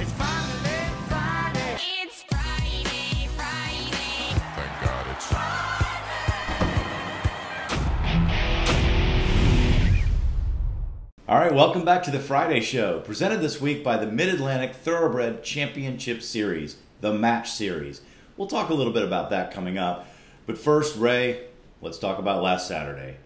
It's finally Friday. It's Friday, Friday. Thank God it's All right, welcome back to the Friday Show, presented this week by the Mid-Atlantic Thoroughbred Championship Series, the Match Series. We'll talk a little bit about that coming up. But first, Ray, let's talk about last Saturday.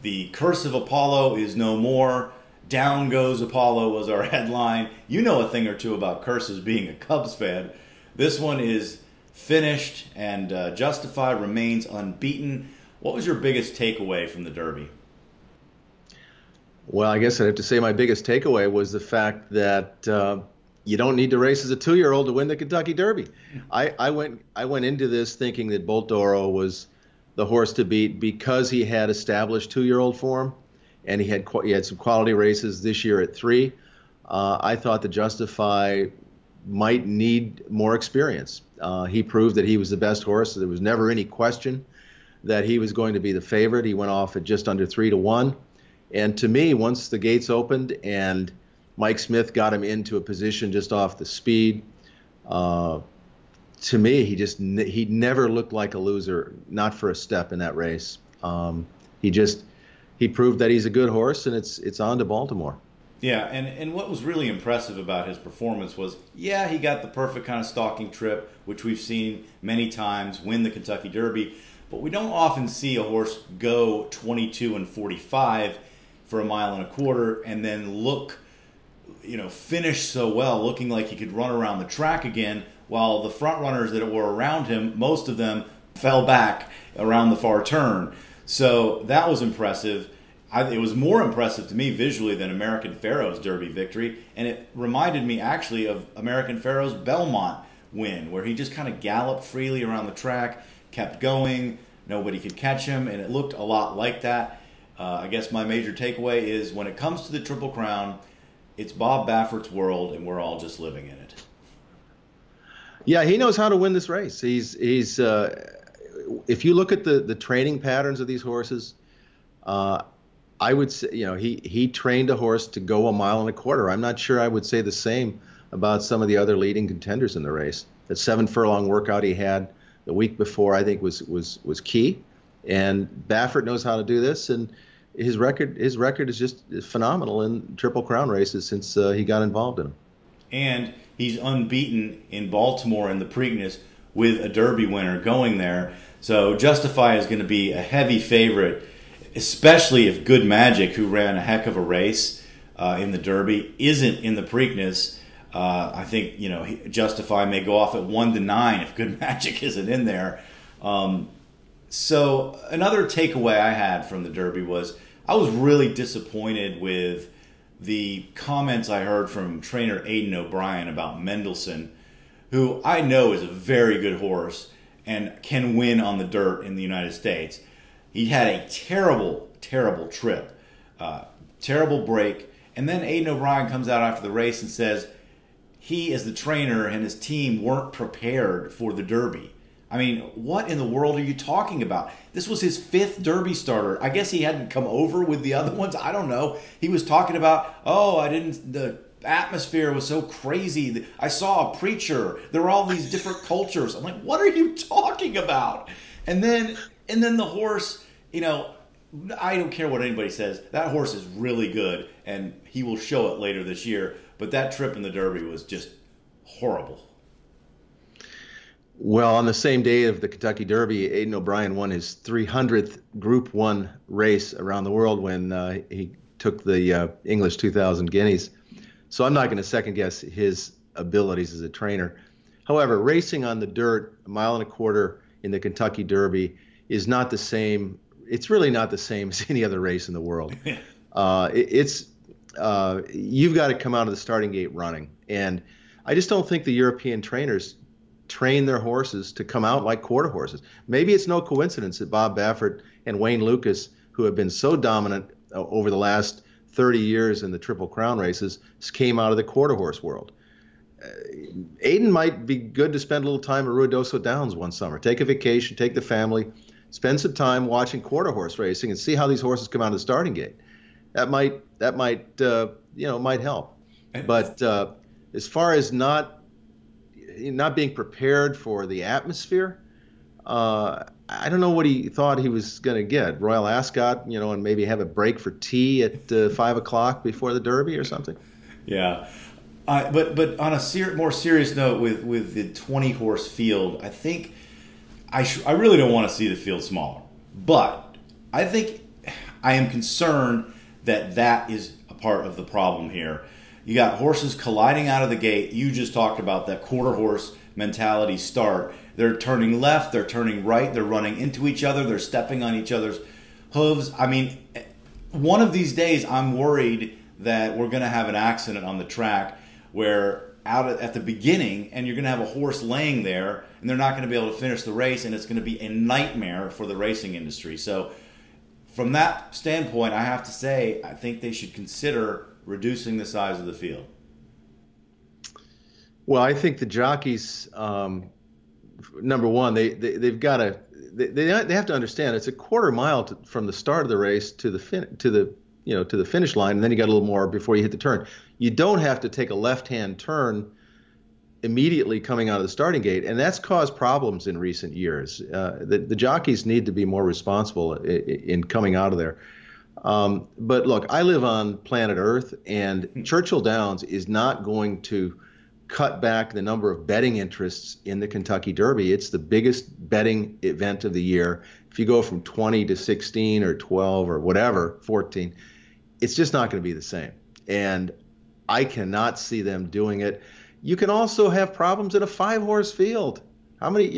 The Curse of Apollo is no more. Down Goes Apollo was our headline. You know a thing or two about curses being a Cubs fan. This one is finished, and Justify remains unbeaten. What was your biggest takeaway from the Derby? Well, I guess I'd have to say my biggest takeaway was the fact that you don't need to race as a 2-year-old to win the Kentucky Derby. I went into this thinking that Bolt d'Oro was the horse to beat because he had established 2-year-old form, and he had some quality races this year at 3. I thought the Justify might need more experience. He proved that he was the best horse. There was never any question that he was going to be the favorite. He went off at just under 3-1. And to me, once the gates opened and Mike Smith got him into a position just off the speed, to me, he never looked like a loser, not for a step in that race. He proved that he's a good horse, and it's on to Baltimore. Yeah, and what was really impressive about his performance was, yeah, he got the perfect kind of stalking trip, which we've seen many times win the Kentucky Derby, but we don't often see a horse go 22 and 45 for a mile and a quarter and then finish so well, looking like he could run around the track again, while the front runners that were around him, most of them fell back around the far turn. So that was impressive. It was more impressive to me visually than American Pharoah's Derby victory, and it reminded me actually of American Pharoah's Belmont win, where he just kind of galloped freely around the track, kept going, nobody could catch him, and it looked a lot like that. I guess my major takeaway is when it comes to the Triple Crown, it's Bob Baffert's world, and we're all just living in it. Yeah, he knows how to win this race. He's if you look at the training patterns of these horses, I would say, he trained a horse to go a mile and a quarter. I'm not sure I would say the same about some of the other leading contenders in the race. That 7-furlong workout he had the week before, I think, was key. And Baffert knows how to do this, and his record is just phenomenal in Triple Crown races since he got involved in them. And he's unbeaten in Baltimore in the Preakness with a Derby winner going there. So Justify is going to be a heavy favorite, especially if Good Magic, who ran a heck of a race in the Derby, isn't in the Preakness. I think Justify may go off at 1-9 if Good Magic isn't in there. So another takeaway I had from the Derby was I was really disappointed with the comments I heard from trainer Aidan O'Brien about Mendelssohn, who I know is a very good horse and can win on the dirt in the United States. He had a terrible, terrible trip, terrible break, and then Aidan O'Brien comes out after the race and says he, as the trainer, and his team weren't prepared for the Derby. I mean, what in the world are you talking about? This was his 5th Derby starter. I guess he hadn't come over with the other ones. I don't know. He was talking about, the atmosphere was so crazy. I saw a preacher. There were all these different cultures. I'm like, what are you talking about? And then the horse, I don't care what anybody says. That horse is really good, and he will show it later this year. But that trip in the Derby was just horrible. Well, on the same day of the Kentucky Derby, Aidan O'Brien won his 300th Group 1 race around the world when he took the English 2000 Guineas. So I'm not going to second guess his abilities as a trainer. However, racing on the dirt, a mile and a quarter in the Kentucky Derby is not the same. It's really not the same as any other race in the world. You've got to come out of the starting gate running. And I just don't think the European trainers train their horses to come out like quarter horses. Maybe it's no coincidence that Bob Baffert and Wayne Lucas, who have been so dominant over the last 30 years in the Triple Crown races, came out of the quarter horse world. Aidan might be good to spend a little time at Ruidoso Downs one summer. Take a vacation, take the family, spend some time watching quarter horse racing and see how these horses come out of the starting gate. That might help. But as far as not being prepared for the atmosphere, I don't know what he thought he was going to get. Royal Ascot, and maybe have a break for tea at 5 o'clock before the Derby or something. Yeah. But on a more serious note, with the 20-horse field, I think I really don't want to see the field smaller. But I think I am concerned that is a part of the problem here. You got horses colliding out of the gate. You just talked about that quarter horse mentality start. They're turning left, they're turning right, they're running into each other, they're stepping on each other's hooves. I mean, one of these days I'm worried that we're going to have an accident on the track where at the beginning, and you're going to have a horse laying there, and they're not going to be able to finish the race, and it's going to be a nightmare for the racing industry. So from that standpoint, I have to say, I think they should consider reducing the size of the field. Well, I think the jockeys, number one, they've got to they have to understand it's a quarter mile from the start of the race to the finish line, and then you got a little more before you hit the turn. You don't have to take a left-hand turn immediately coming out of the starting gate, and that's caused problems in recent years. The jockeys need to be more responsible in coming out of there. But look, I live on planet Earth, and Churchill Downs is not going to cut back the number of betting interests in the Kentucky Derby. It's the biggest betting event of the year. If you go from 20 to 16 or 12 or whatever, 14, it's just not going to be the same. And I cannot see them doing it. You can also have problems in a 5-horse field. How many,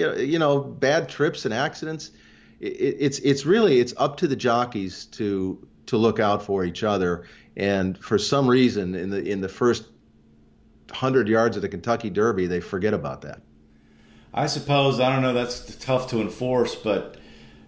bad trips and accidents? It's up to the jockeys to look out for each other. And for some reason, in the first 100 yards of the Kentucky Derby, they forget about that. I suppose, I don't know, that's tough to enforce, but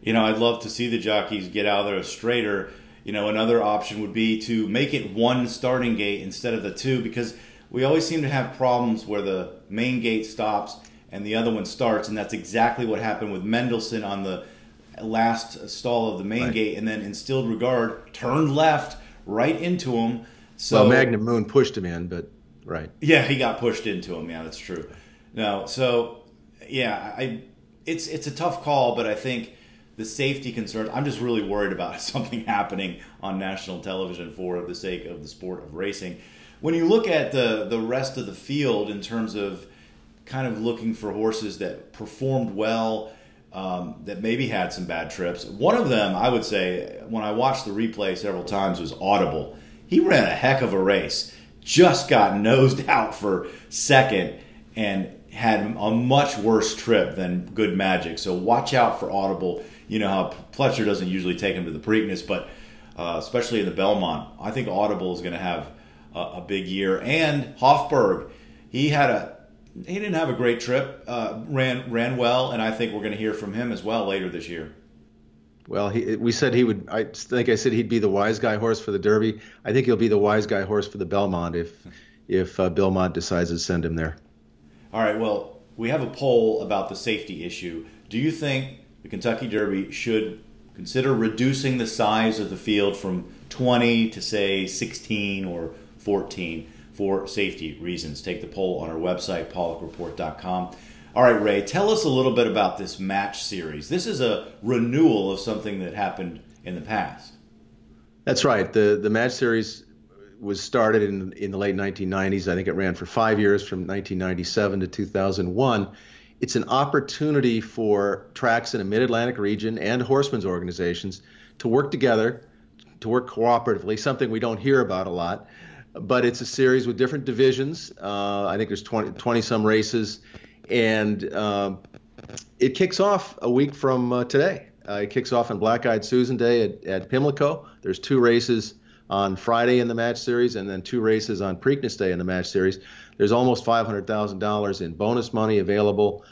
I'd love to see the jockeys get out there straighter. Another option would be to make it one starting gate instead of the two, because we always seem to have problems where the main gate stops and the other one starts, and that's exactly what happened with Mendelssohn on the last stall of the main gate, and then Instilled Regard turned left right into him. So Magnum Moon pushed him in, but right. Yeah, he got pushed into him. Yeah, that's true. No, so yeah, it's a tough call, but I think the safety concerns, I'm just really worried about something happening on national television for the sake of the sport of racing. When you look at the rest of the field in terms of kind of looking for horses that performed well, that maybe had some bad trips, one of them, I would say, when I watched the replay several times, was Audible. He ran a heck of a race, just got nosed out for second, and had a much worse trip than Good Magic. So watch out for Audible. You know how Pletcher doesn't usually take him to the Preakness, but especially in the Belmont, I think Audible is going to have a big year. And Hofberg, he didn't have a great trip, ran well, and I think we're going to hear from him as well later this year. Well, we said he would. I think I said he'd be the wise guy horse for the Derby. I think he'll be the wise guy horse for the Belmont if Belmont decides to send him there. All right. Well, we have a poll about the safety issue. Do you think the Kentucky Derby should consider reducing the size of the field from 20 to say 16 or 14 for safety reasons? Take the poll on our website, PaulickReport.com. All right, Ray, tell us a little bit about this match series. This is a renewal of something that happened in the past. That's right. The match series was started in the late 1990s. I think it ran for 5 years, from 1997 to 2001. It's an opportunity for tracks in the Mid-Atlantic region and horsemen's organizations to work together, to work cooperatively, something we don't hear about a lot. But it's a series with different divisions. I think there's 20-some races. And it kicks off a week from today. It kicks off on Black-Eyed Susan Day at Pimlico. There's 2 races on Friday in the match series, and then 2 races on Preakness Day in the match series. There's almost $500,000 in bonus money available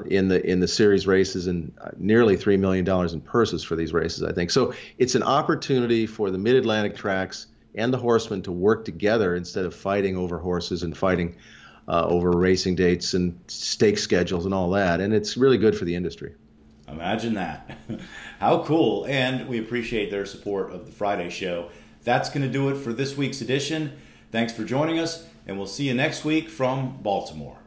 in the series races, and nearly $3 million in purses for these races, I think. So it's an opportunity for the Mid-Atlantic tracks and the horsemen to work together instead of fighting over horses and fighting over racing dates and stake schedules and all that. And it's really good for the industry. Imagine that. How cool. And we appreciate their support of the Friday show. That's going to do it for this week's edition. Thanks for joining us. and we'll see you next week from Baltimore.